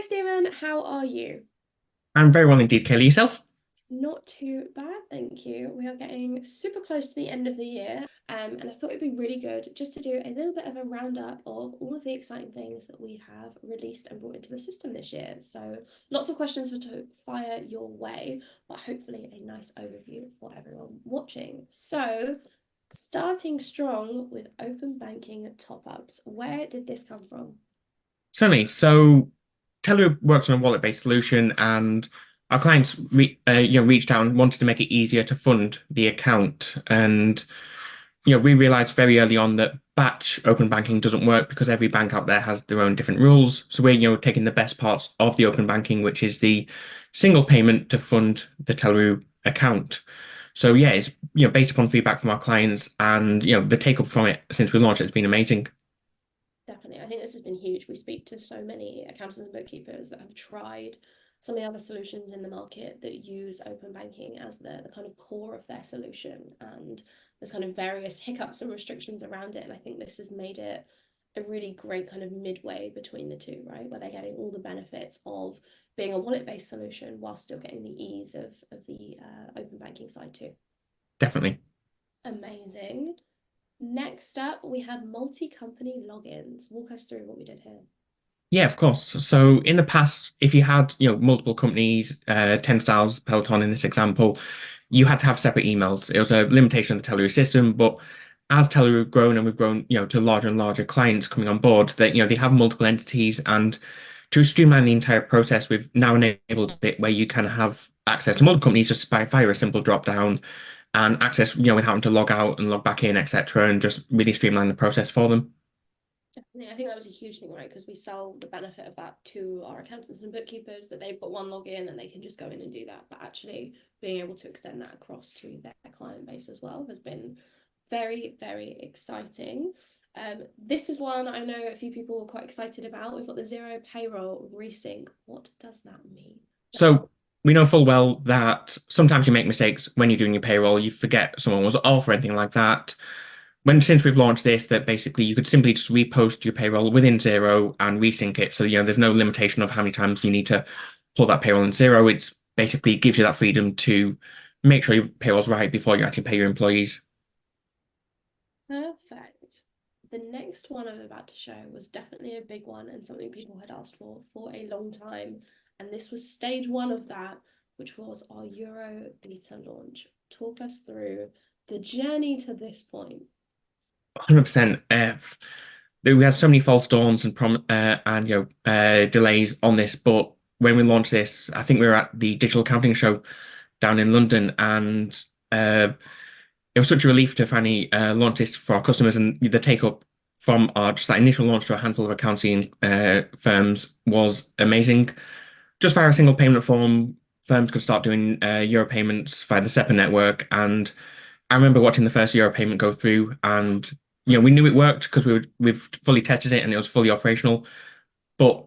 Hi, Stephen. How are you? I'm very well indeed, Kayleigh. Yourself? Not too bad, thank you. We are getting super close to the end of the year, and I thought it'd be really good just to do a little bit of a roundup of all of the exciting things that we have released and brought into the system this year. So, lots of questions to fire your way, but hopefully a nice overview for everyone watching. So, starting strong with open banking top ups. Where did this come from? Certainly. So Telleroo works on a wallet-based solution, and our clients reached out and wanted to make it easier to fund the account. And we realized very early on that batch open banking doesn't work because every bank out there has their own different rules. So we're taking the best parts of the open banking, which is the single payment to fund the Telleroo account. So yeah, it's based upon feedback from our clients, and the take up from it since we launched it has been amazing. Definitely. I think this has been huge. We speak to so many accountants and bookkeepers that have tried some of the other solutions in the market that use open banking as the kind of core of their solution. And there's kind of various hiccups and restrictions around it. And I think this has made it a really great kind of midway between the two, right? Where they're getting all the benefits of being a wallet-based solution while still getting the ease of the open banking side too. Definitely. Amazing. Next up, we had multi-company logins. Walk us through what we did here. Yeah, of course. So in the past, if you had, multiple companies, 10 styles, Peloton in this example, you had to have separate emails. It was a limitation of the Telleroo system, but as Telleroo grown and we've grown, to larger and larger clients coming on board, that, they have multiple entities, and to streamline the entire process, we've now enabled a bit where you can have access to multiple companies just by via a simple drop down and access, without having to log out and log back in, etc., and just really streamline the process for them. Definitely. I think that was a huge thing, right? Because we sell the benefit of that to our accountants and bookkeepers that they've got one login and they can just go in and do that. But actually being able to extend that across to their client base as well has been very, very exciting. This is one I know a few people were quite excited about. We've got the Xero payroll resync. What does that mean? So we know full well that sometimes you make mistakes when you're doing your payroll. You forget someone was off or anything like that. Since we've launched this, that basically you could simply just repost your payroll within Xero and resync it. So there's no limitation of how many times you need to pull that payroll in Xero. It's basically gives you that freedom to make sure your payroll's right before you actually pay your employees. Perfect. The next one I'm about to show was definitely a big one and something people had asked for a long time. And this was stage one of that, which was our Euro beta launch. Talk us through the journey to this point. 100%. We had so many false dawns and delays on this, but when we launched this, I think we were at the digital accounting show down in London, and it was such a relief to finally launch this for our customers, and the take up from our just that initial launch to a handful of accounting firms was amazing. Just via a single payment form, firms could start doing euro payments via the SEPA network, and I remember watching the first euro payment go through, and we knew it worked because we've fully tested it and it was fully operational. But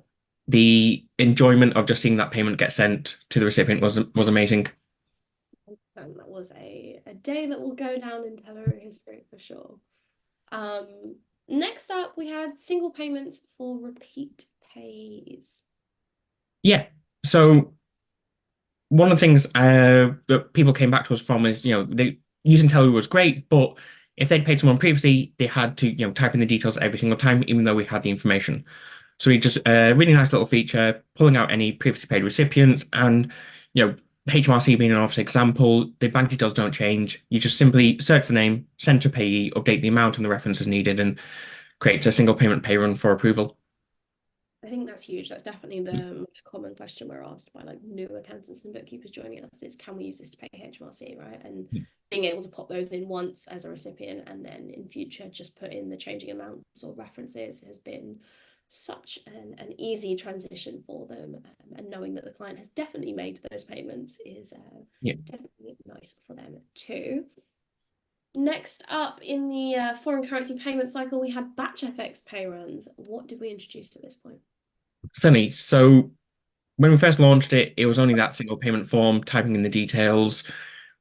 the enjoyment of just seeing that payment get sent to the recipient was amazing. And that was a day that will go down in Telleroo history for sure. Next up, we had single payments for repeat pays. Yeah. So one of the things that people came back to us from is, they using Telly was great, but if they'd paid someone previously, they had to, type in the details every single time, even though we had the information. So we just a really nice little feature, pulling out any previously paid recipients, and HMRC being an obvious example, the bank details don't change. You just simply search the name, send to payee, update the amount and the references needed, and create a single payment pay run for approval. I think that's huge. That's definitely the most common question we're asked by like new accountants and bookkeepers joining us is can we use this to pay HMRC, right? And being able to pop those in once as a recipient and then in future just put in the changing amounts or references has been such an easy transition for them. And knowing that the client has definitely made those payments is Yeah. definitely nice for them too. Next up in the foreign currency payment cycle, we had batch FX pay runs. What did we introduce at this point? Sunny. So when we first launched it, it was only that single payment form, typing in the details.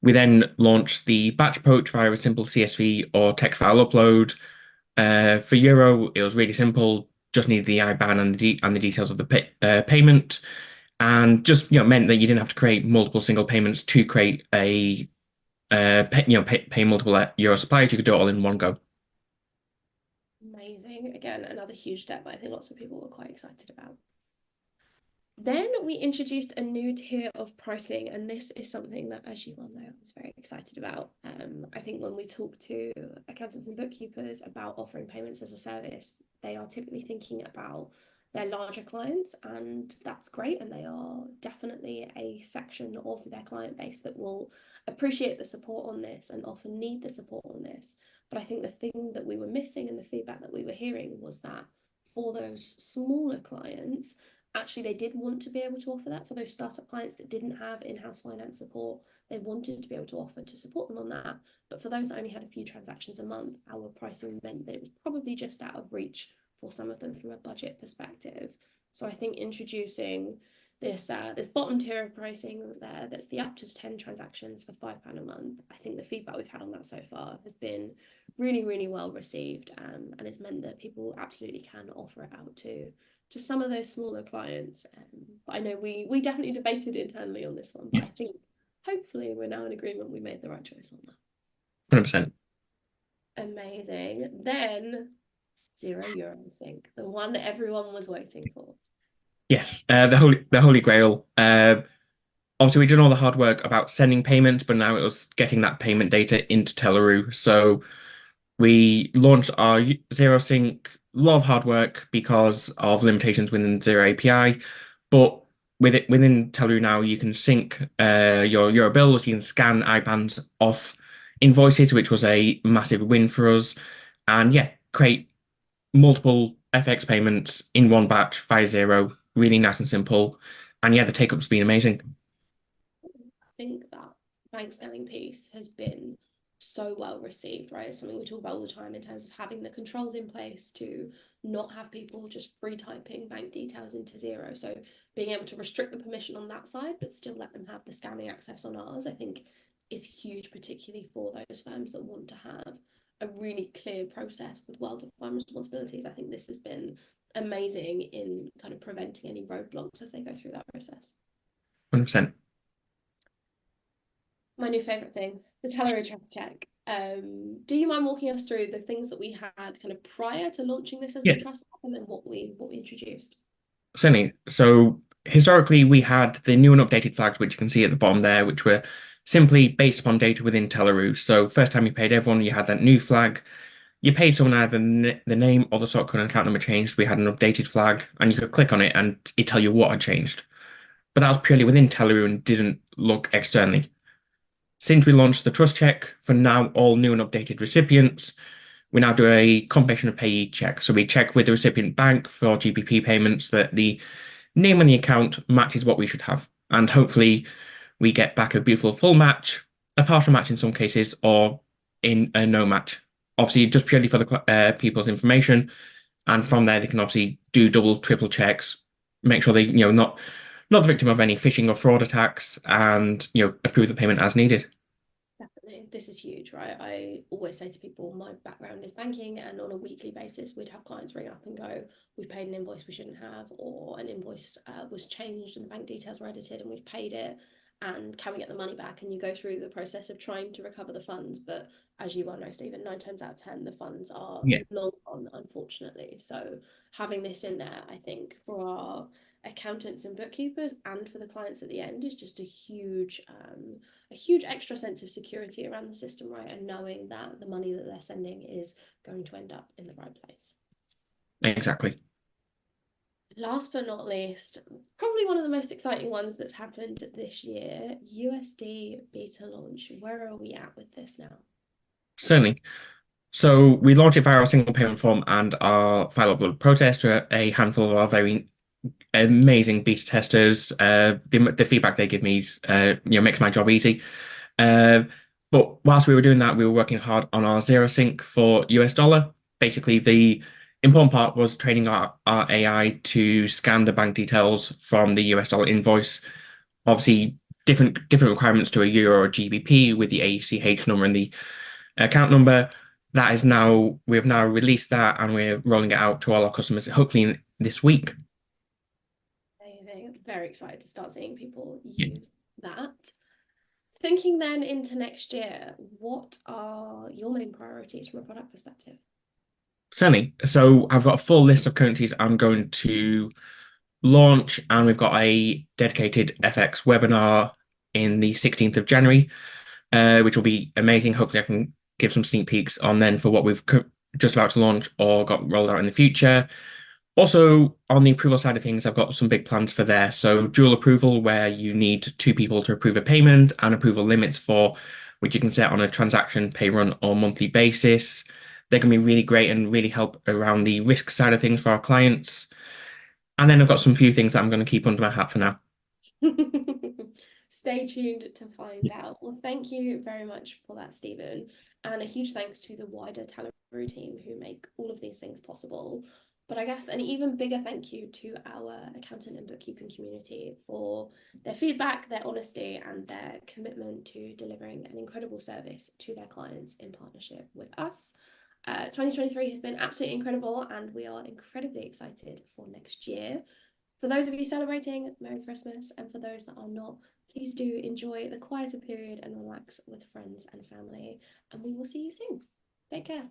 We then launched the batch approach via a simple CSV or text file upload. For Euro, it was really simple. just needed the IBAN and the details of the payment, and just meant that you didn't have to create multiple single payments to create a pay multiple euro suppliers. You could do it all in one go. Amazing. Again, another huge step that I think lots of people were quite excited about. Then we introduced a new tier of pricing, and this is something that, as you well know, I was very excited about. I think when we talk to accountants and bookkeepers about offering payments as a service, they are typically thinking about their larger clients, and that's great. And they are definitely a section of their client base that will appreciate the support on this and often need the support on this. But I think the thing that we were missing and the feedback that we were hearing was that for those smaller clients, actually they did want to be able to offer that. For those startup clients that didn't have in-house finance support, they wanted to be able to offer to support them on that. But for those that only had a few transactions a month, our pricing meant that it was probably just out of reach for some of them from a budget perspective. So I think introducing this bottom tier of pricing there, that's the up to 10 transactions for £5 a month. I think the feedback we've had on that so far has been really, really well received, and it's meant that people absolutely can offer it out to some of those smaller clients. But I know we definitely debated internally on this one, but I think hopefully we're now in agreement we made the right choice on that. 100%. Amazing. Then Xero Sync, the one that everyone was waiting for. Yes, the holy grail. Obviously, we did all the hard work about sending payments, but now it was getting that payment data into Telleroo. So we launched our Xero Sync. A lot of hard work because of limitations within Xero API, but within Telleroo now, you can sync your bills. You can scan IBANs off invoices, which was a massive win for us, and create multiple FX payments in one batch via Xero. Really nice and simple, and the take-up's been amazing. I think that bank scanning piece has been so well received, right? It's something we talk about all the time in terms of having the controls in place to not have people just free typing bank details into Xero. So being able to restrict the permission on that side, but still let them have the scanning access on ours, I think is huge, particularly for those firms that want to have a really clear process with well-defined responsibilities. I think this has been amazing in kind of preventing any roadblocks as they go through that process. 100%. My new favorite thing, the Telleroo trust check. Do you mind walking us through the things that we had kind of prior to launching this as the trust app, and then what we introduced? Certainly. So historically, we had the new and updated flags, which you can see at the bottom there, which were simply based upon data within Telleroo. So first time you paid everyone, you had that new flag. You paid someone either the name or the sort code and account number changed. We had an updated flag, and you could click on it and it tell you what had changed. But that was purely within Telleroo and didn't look externally. Since we launched the trust check, for now all new and updated recipients, we now do a combination of payee check. So we check with the recipient bank for GBP payments that the name on the account matches what we should have. And hopefully we get back a beautiful full match, a partial match in some cases, or in a no match. Obviously, just purely for the people's information. And from there, they can obviously do double, triple checks, make sure they, not the victim of any phishing or fraud attacks, and, approve the payment as needed. Definitely. This is huge, right? I always say to people, my background is banking, and on a weekly basis, we'd have clients ring up and go, we've paid an invoice we shouldn't have, or an invoice was changed and the bank details were edited and we've paid it, and can we get the money back? And you go through the process of trying to recover the funds. But as you well know, Stephen, 9 times out of 10, the funds are long gone, unfortunately. So having this in there, I think, for our accountants and bookkeepers and for the clients at the end is just a huge extra sense of security around the system, right? And knowing that the money that they're sending is going to end up in the right place. Exactly. Last but not least, probably one of the most exciting ones that's happened this year, USD beta launch. Where are we at with this now? Certainly. So we launched it via our single payment form and our file upload process to a handful of our very amazing beta testers. The feedback they give me is, makes my job easy. But whilst we were doing that, we were working hard on our Xero Sync for US dollar. Basically, the important part was training our AI to scan the bank details from the US dollar invoice. Obviously, different requirements to a euro or GBP with the ACH number and the account number. that is now, we've now released that and we're rolling it out to all our customers, hopefully this week. Amazing. Very excited to start seeing people Yeah. use that. Thinking then into next year, what are your main priorities from a product perspective? Certainly. So I've got a full list of currencies I'm going to launch, and we've got a dedicated FX webinar in the 16th of January, which will be amazing. Hopefully, I can give some sneak peeks on then for what we've just about to launch or got rolled out in the future. Also, on the approval side of things, I've got some big plans for there. So, dual approval, where you need two people to approve a payment, and approval limits for which you can set on a transaction, pay run, or monthly basis. They're going to be really great and really help around the risk side of things for our clients. And then I've got some few things that I'm going to keep under my hat for now. Stay tuned to find out. Well, thank you very much for that, Stephen. And a huge thanks to the wider Telleroo team who make all of these things possible. But I guess an even bigger thank you to our accountant and bookkeeping community for their feedback, their honesty, and their commitment to delivering an incredible service to their clients in partnership with us. 2023 has been absolutely incredible, and we are incredibly excited for next year. For those of you celebrating, Merry Christmas, and for those that are not, please do enjoy the quieter period and relax with friends and family, and we will see you soon. Take care.